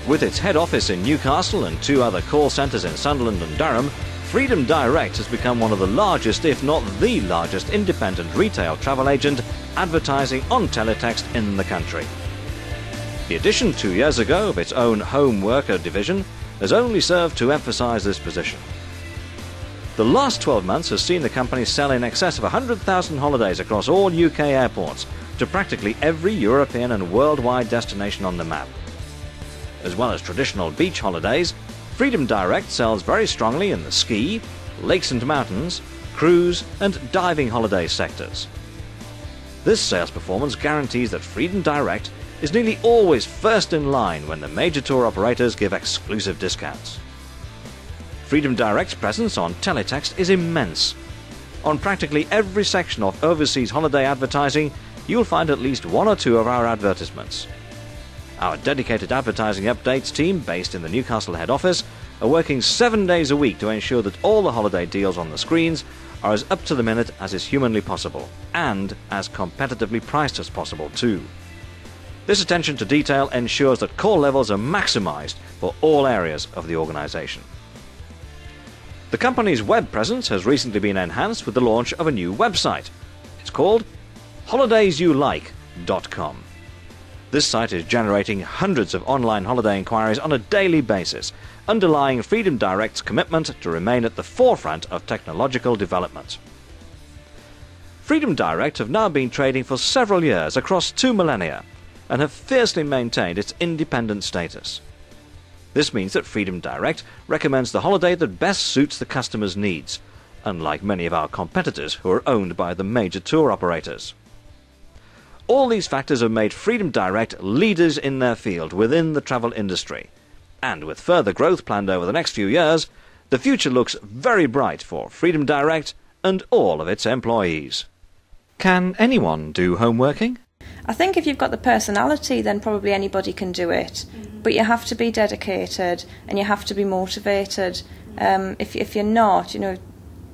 With its head office in Newcastle and 2 other call centres in Sunderland and Durham, Freedom Direct has become one of the largest, if not the largest, independent retail travel agent advertising on teletext in the country. The addition 2 years ago of its own home worker division has only served to emphasise this position. The last 12 months has seen the company sell in excess of 100,000 holidays across all UK airports to practically every European and worldwide destination on the map. As well as traditional beach holidays, Freedom Direct sells very strongly in the ski, lakes and mountains, cruise and diving holiday sectors. This sales performance guarantees that Freedom Direct is nearly always first in line when the major tour operators give exclusive discounts. Freedom Direct's presence on teletext is immense. On practically every section of overseas holiday advertising, you'll find at least 1 or 2 of our advertisements. Our dedicated advertising updates team, based in the Newcastle head office, are working 7 days a week to ensure that all the holiday deals on the screens are as up to the minute as is humanly possible, and as competitively priced as possible too. This attention to detail ensures that call levels are maximised for all areas of the organisation. The company's web presence has recently been enhanced with the launch of a new website. It's called holidaysyouLike.com. This site is generating hundreds of online holiday inquiries on a daily basis, underlying Freedom Direct's commitment to remain at the forefront of technological development. Freedom Direct have now been trading for several years across 2 millennia and have fiercely maintained its independent status. This means that Freedom Direct recommends the holiday that best suits the customer's needs, unlike many of our competitors who are owned by the major tour operators. All these factors have made Freedom Direct leaders in their field within the travel industry, and with further growth planned over the next few years, the future looks very bright for Freedom Direct and all of its employees. Can anyone do home working? I think if you've got the personality, then probably anybody can do it. But you have to be dedicated and you have to be motivated. If you're not,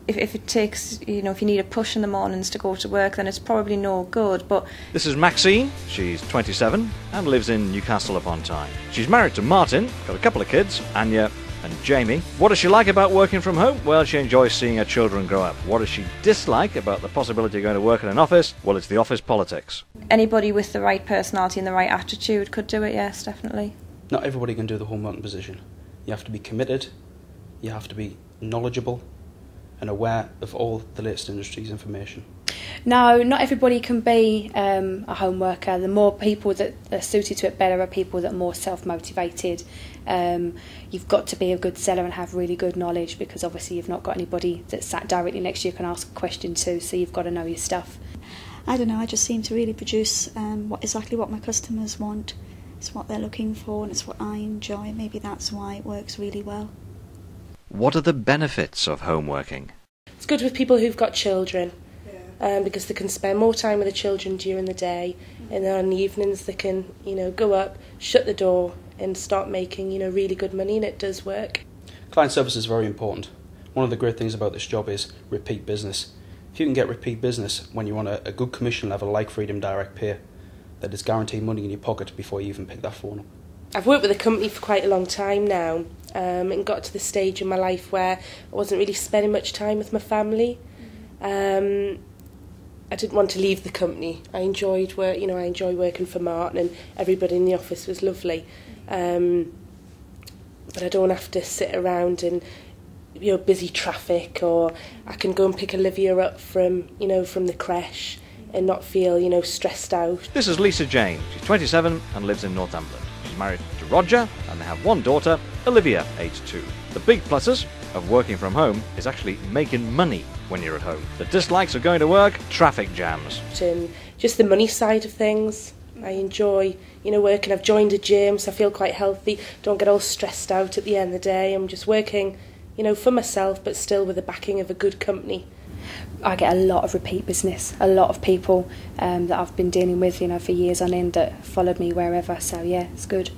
if it takes, if you need a push in the mornings to go to work, then it's probably no good. But this is Maxine. She's 27 and lives in Newcastle upon Tyne. She's married to Martin, got a couple of kids, Anya and Jamie. What does she like about working from home? Well, she enjoys seeing her children grow up. What does she dislike about the possibility of going to work in an office? Well, it's the office politics. Anybody with the right personality and the right attitude could do it, yes, definitely. Not everybody can do the home working position. You have to be committed, you have to be knowledgeable and aware of all the latest industry's information. No, not everybody can be a home worker. The more people that are suited to it better are people that are more self-motivated. You've got to be a good seller and have really good knowledge, because obviously you've not got anybody that's sat directly next to you can ask a question to, so you've got to know your stuff. I don't know, I just seem to really produce exactly what my customers want. It's what they're looking for and it's what I enjoy. Maybe that's why it works really well. What are the benefits of home working? It's good with people who've got children, because they can spend more time with the children during the day, and then in the evenings they can, go up, shut the door and start making, really good money, and it does work. Client service is very important. One of the great things about this job is repeat business. If you can get repeat business when you're on a good commission level like Freedom Direct Pay, that is guaranteed money in your pocket before you even pick that phone up. I've worked with the company for quite a long time now, and got to the stage in my life where I wasn't really spending much time with my family. I didn't want to leave the company. I enjoyed work, I enjoy working for Martin, and everybody in the office was lovely. But I don't have to sit around in busy traffic, or I can go and pick Olivia up from the creche and not feel stressed out. This is Lisa Jane. She's 27 and lives in Northumberland. She's married to Roger and they have one daughter, Olivia, aged 2. The big pluses of working from home is actually making money when you're at home. The dislikes of going to work, traffic jams. And just the money side of things. I enjoy, working. I've joined a gym, so I feel quite healthy. Don't get all stressed out at the end of the day. I'm just working, for myself, but still with the backing of a good company. I get a lot of repeat business, a lot of people that I've been dealing with, for years on end that followed me wherever. So yeah, it's good.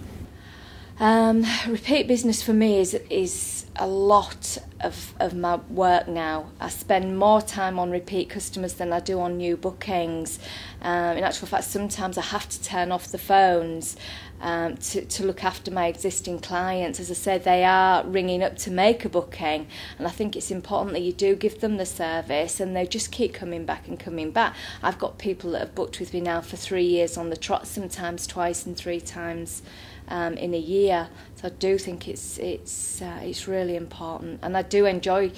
Repeat business for me is a lot of my work now. I spend more time on repeat customers than I do on new bookings. In actual fact, sometimes I have to turn off the phones to look after my existing clients. As I said, they are ringing up to make a booking, and I think it's important that you do give them the service and they just keep coming back and coming back. I've got people that have booked with me now for 3 years on the trot, sometimes twice and 3 times in a year. So I do think it's really important, and I do enjoy.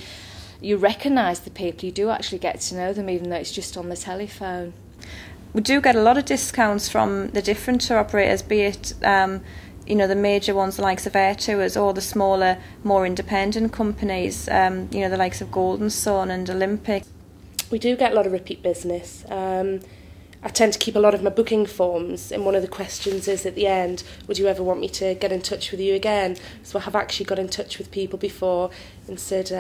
You recognise the people, you do actually get to know them, even though it's just on the telephone. We do get a lot of discounts from the different tour operators, be it the major ones, the likes of Air Tours, or the smaller, more independent companies, the likes of Golden Sun and Olympic. We do get a lot of repeat business. I tend to keep a lot of my booking forms, and one of the questions is at the end, would you ever want me to get in touch with you again? So I have actually got in touch with people before and said,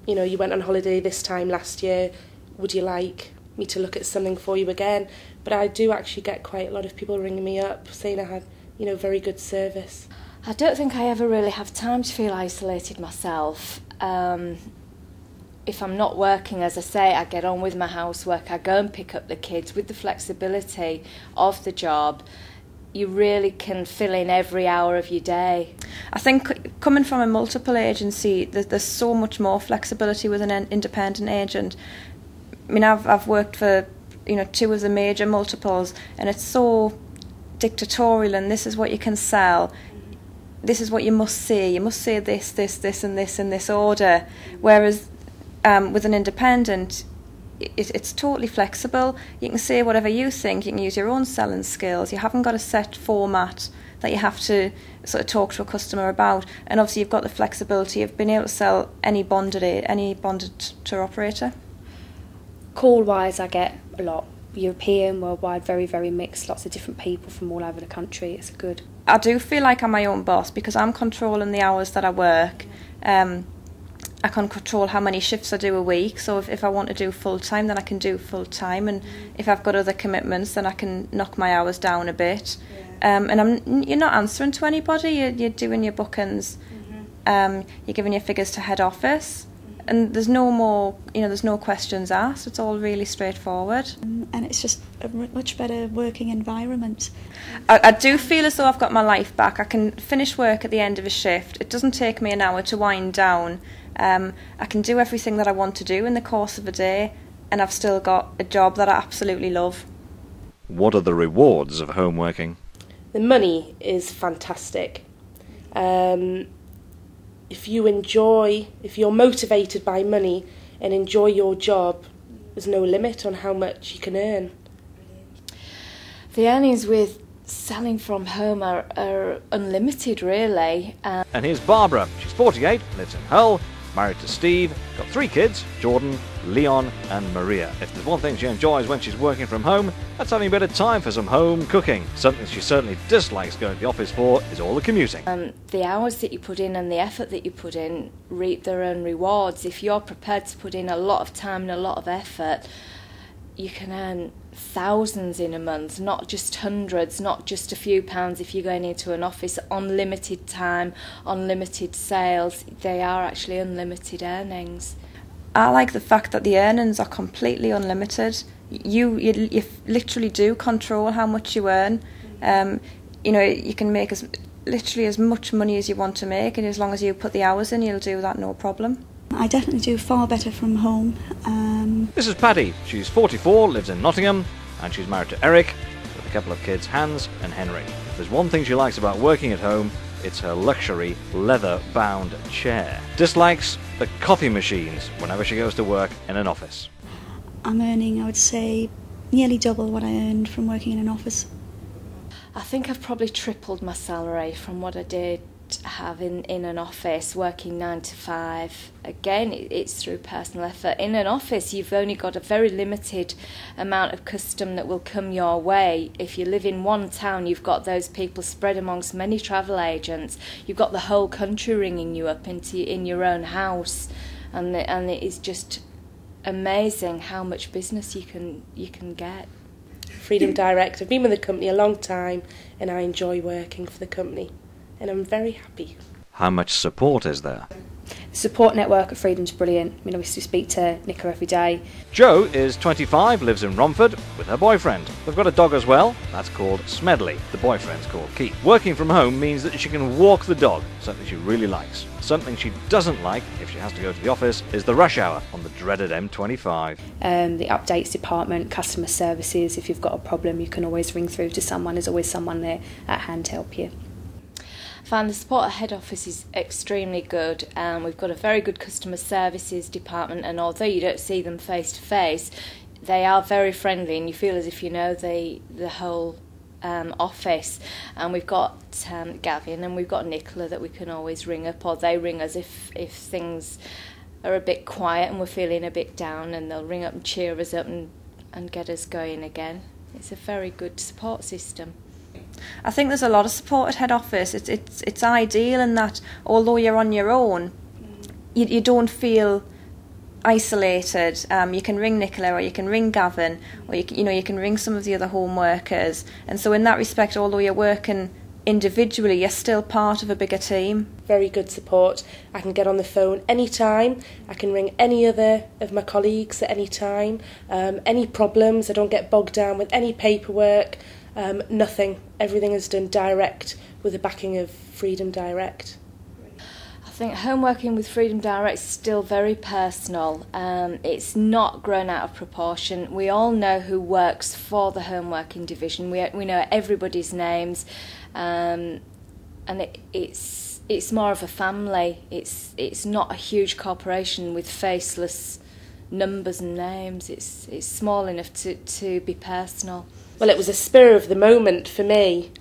you went on holiday this time last year, would you like me to look at something for you again? But I do actually get quite a lot of people ringing me up saying I had, very good service. I don't think I ever really have time to feel isolated myself. If I'm not working, as I say, I get on with my housework, I go and pick up the kids. With the flexibility of the job, you really can fill in every hour of your day. I think coming from a multiple agency, there's so much more flexibility with an independent agent. I mean, I've worked for 2 of the major multiples, and it's so dictatorial, and this is what you can sell, this is what you must say. You must say this, and this in this order. Whereas with an independent, it's totally flexible. You can say whatever you think. You can use your own selling skills. You haven't got a set format that you have to sort of talk to a customer about. And obviously, you've got the flexibility of being able to sell any bonded tour operator. Call-wise, I get a lot. European, worldwide, very, very mixed. Lots of different people from all over the country. It's good. I do feel like I'm my own boss because I'm controlling the hours that I work. I can control how many shifts I do a week. So if I want to do full-time, then I can do full-time. And if I've got other commitments, then I can knock my hours down a bit. And you're not answering to anybody. You're doing your bookings. You're giving your figures to head office. And there's no more, there's no questions asked. It's all really straightforward. And it's just a much better working environment. I do feel as though I've got my life back. I can finish work at the end of a shift. It doesn't take me an hour to wind down. I can do everything that I want to do in the course of a day, and I've still got a job that I absolutely love. What are the rewards of home working? The money is fantastic. If you're motivated by money and enjoy your job, there's no limit on how much you can earn. The earnings with selling from home are unlimited, really. And here's Barbara. She's 48, lives in Hull, married to Steve, got 3 kids, Jordan, Leon and Maria. If there's one thing she enjoys when she's working from home, that's having a bit of time for some home cooking. Something she certainly dislikes going to the office for is all the commuting. The hours that you put in and the effort that you put in reap their own rewards. If you're prepared to put in a lot of time and a lot of effort, you can earn thousands in a month, not just hundreds, not just a few pounds if you're going into an office. Unlimited time, unlimited sales, they are actually unlimited earnings. I like the fact that the earnings are completely unlimited. You literally do control how much you earn. You can make literally as much money as you want to make, and as long as you put the hours in, you'll do that no problem. I definitely do far better from home. This is Paddy. She's 44, lives in Nottingham, and she's married to Eric, with a couple of kids, Hans and Henry. If there's one thing she likes about working at home, it's her luxury leather-bound chair. Dislikes the coffee machines whenever she goes to work in an office. I'm earning, I would say, nearly double what I earned from working in an office. I think I've probably tripled my salary from what I did have in an office, working 9 to 5. Again, it's through personal effort. In an office, you've only got a very limited amount of custom that will come your way. If you live in one town, you've got those people spread amongst many travel agents. You've got the whole country ringing you up in your own house, and it is just amazing how much business you can get. Freedom Direct. I've been with the company a long time, and I enjoy working for the company. and I'm very happy. How much support is there? The support network at Freedom's brilliant. I mean, obviously speak to Nicola every day. Jo is 25, lives in Romford with her boyfriend. They've got a dog as well. That's called Smedley. The boyfriend's called Keith. Working from home means that she can walk the dog, something she really likes. Something she doesn't like, if she has to go to the office, is the rush hour on the dreaded M25. The updates department, customer services, if you've got a problem, you can always ring through to someone. There's always someone there at hand to help you. I find the support at head office is extremely good. We've got a very good customer services department, and although you don't see them face to face, they are very friendly and you feel as if you know the whole office. And we've got Gavin and we've got Nicola that we can always ring up, or they ring us if things are a bit quiet and we're feeling a bit down, and they'll ring up and cheer us up and get us going again. It's a very good support system. I think there's a lot of support at head office. It's ideal in that although you're on your own, you don't feel isolated. You can ring Nicola, or you can ring Gavin, or you can ring some of the other home workers. And so in that respect, although you're working individually, you're still part of a bigger team. Very good support. I can get on the phone anytime. I can ring any other of my colleagues at any time. Any problems, I don't get bogged down with any paperwork. Nothing. Everything is done direct with the backing of Freedom Direct. I think home working with Freedom Direct is still very personal. It's not grown out of proportion. We all know who works for the home working division. We know everybody's names, and it's more of a family. It's not a huge corporation with faceless numbers and names. It's small enough to be personal. Well, it was a spur of the moment for me.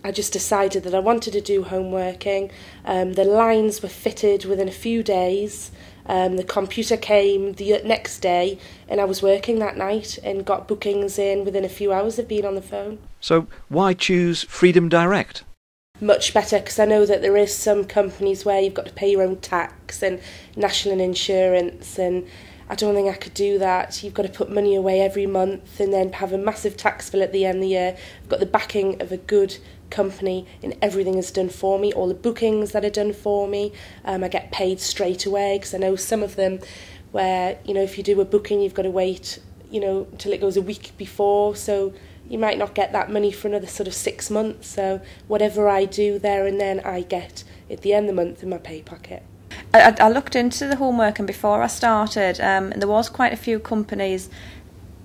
I just decided that I wanted to do home working. The lines were fitted within a few days. The computer came the next day, and I was working that night and got bookings in within a few hours of being on the phone. So why choose Freedom Direct? Much better, because I know that there is some companies where you've got to pay your own tax and national insurance, and I don't think I could do that. You've got to put money away every month and then have a massive tax bill at the end of the year. I've got the backing of a good company, and everything is done for me. All the bookings that are done for me, I get paid straight away, because I know some of them where, if you do a booking, you've got to wait, till it goes a week before, so you might not get that money for another sort of 6 months. So whatever I do there and then, I get at the end of the month in my pay packet. I looked into the homework, and before I started, and there was quite a few companies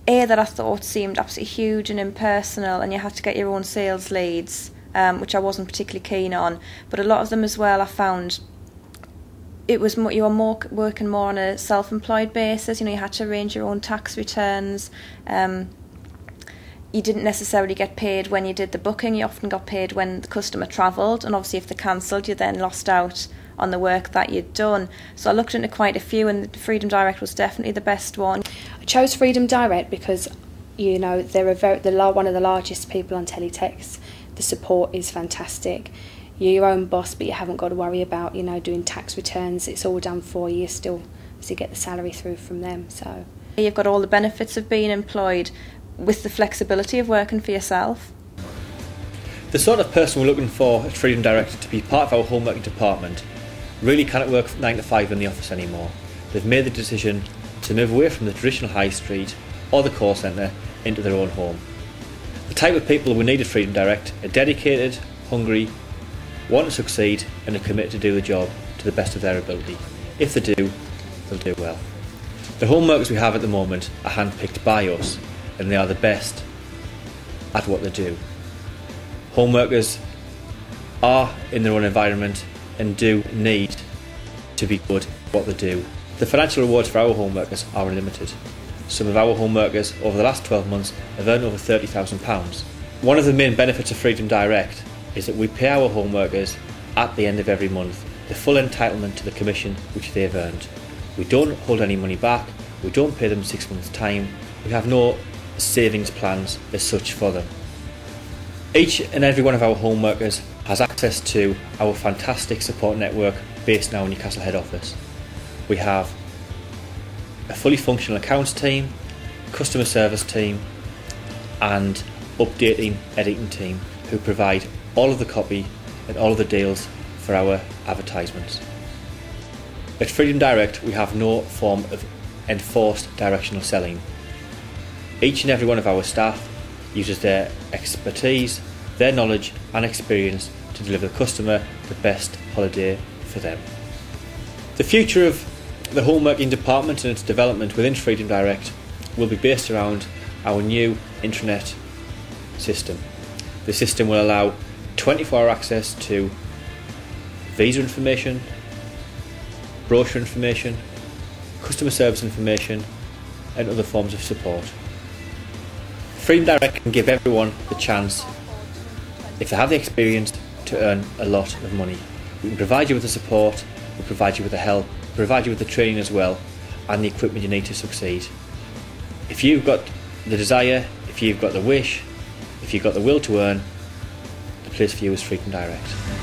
that I thought seemed absolutely huge and impersonal, and you had to get your own sales leads, which I wasn't particularly keen on. But a lot of them as well, I found it was you were working more on a self-employed basis. You had to arrange your own tax returns. You didn't necessarily get paid when you did the booking. You often got paid when the customer travelled, and obviously if they cancelled, you then lost out on the work that you'd done. So I looked into quite a few, and Freedom Direct was definitely the best one. I chose Freedom Direct because they're one of the largest people on teletext. The support is fantastic. You're your own boss, but you haven't got to worry about doing tax returns. It's all done for you. You still get the salary through from them. So you've got all the benefits of being employed with the flexibility of working for yourself. The sort of person we're looking for at Freedom Direct to be part of our home working department really cannot work 9 to 5 in the office anymore. They've made the decision to move away from the traditional high street or the call centre into their own home. The type of people we need at Freedom Direct are dedicated, hungry, want to succeed, and are committed to do the job to the best of their ability. If they do, they'll do well. The home workers we have at the moment are handpicked by us, and they are the best at what they do. Home workers are in their own environment and do need to be good at what they do. The financial rewards for our home workers are unlimited. Some of our home workers over the last 12 months have earned over £30,000. One of the main benefits of Freedom Direct is that we pay our home workers at the end of every month the full entitlement to the commission which they have earned. We don't hold any money back, we don't pay them 6 months' time, we have no savings plans as such for them. Each and every one of our home workers has access to our fantastic support network based now in Newcastle head office. We have a fully functional accounts team, customer service team, and updating editing team who provide all of the copy and all of the deals for our advertisements. At Freedom Direct, we have no form of enforced directional selling. Each and every one of our staff uses their expertise, their knowledge and experience to deliver the customer the best holiday for them. The future of the homeworking department and its development within Freedom Direct will be based around our new intranet system. The system will allow 24-hour access to visa information, brochure information, customer service information and other forms of support. Freedom Direct can give everyone the chance, if they have the experience, to earn a lot of money. We can provide you with the support, we provide you with the help, provide you with the training as well, and the equipment you need to succeed. If you've got the desire, if you've got the wish, if you've got the will to earn, the place for you is Freedom Direct.